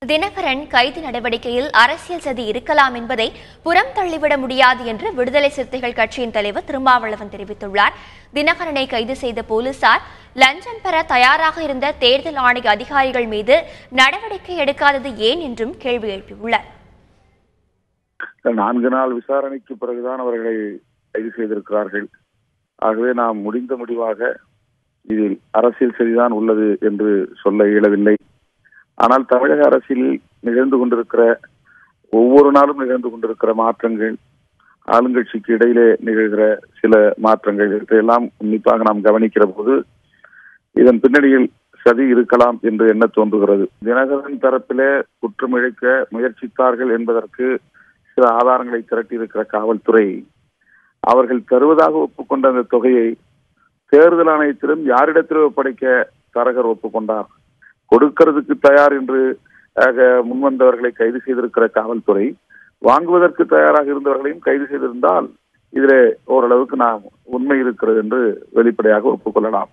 தினகரன் கைது நடவடிக்கையில் அரசியல் சதி இருக்கலாம் என்பதை புறம் தள்ளிவிட முடியாது என்று விடுதலை சிறுத்தைகள் கட்சியின் தலைவர் திருமாவளவன் தெரிவித்துள்ளார். தினகரனை கைது செய்த போலீசார் லஞ்சம் பெற தயாராக இருந்த தேர்தல் ஆணைய அதிகாரிகள் மீது நடவடிக்கை எடுக்காதது ஏன் என்றும் கேள்வி எழுப்பியுள்ளார். 4 நாள் விசாரணைக்கு பிறகுதான் அவர்களை கைது செய்திருக்கிறார்கள். ஆகவே நாம் முடிந்த முடிவாக இதில் அரசியல் சரிதான் உள்ளது என்று சொல்ல இயலவில்லை. ஆனால் தமிழக அரசியலில் நிகழ்ந்து கொண்டிருக்கிற ஒவ்வொரு நாளும் நிகழ்ந்து கொண்டிருக்கிற மாற்றங்கள், ஆளுங்கட்சிக்கு இடையிலே நிகழ்கிற சில மாற்றங்கள் இதையெல்லாம் உன்னிப்பாக நாம் கவனிக்கிற போது இதன் பின்னணியில் சதி இருக்கலாம் என்று எண்ண தோன்றுகிறது. தினகரன் தரப்பிலே குற்றம் இழைக்க முயற்சித்தார்கள் என்பதற்கு சில ஆதாரங்களை திரட்டியிருக்கிற காவல்துறை அவர்கள் தருவதாக ஒப்புக்கொண்ட அந்த தொகையை தேர்தல் ஆணையத்திலும் யாரிடத்திலும் ஒப்படைக்க தரகர் ஒப்புக்கொண்டார். கொடுக்கிறதுக்கு தயார் என்று முன்வந்தவர்களை கைது செய்திருக்கிற காவல்துறை வாங்குவதற்கு தயாராக இருந்தவர்களையும் கைது செய்திருந்தால் இதிலே ஓரளவுக்கு நாம் உண்மை இருக்கிறது என்று வெளிப்படையாக ஒப்புக்கொள்ளலாம்.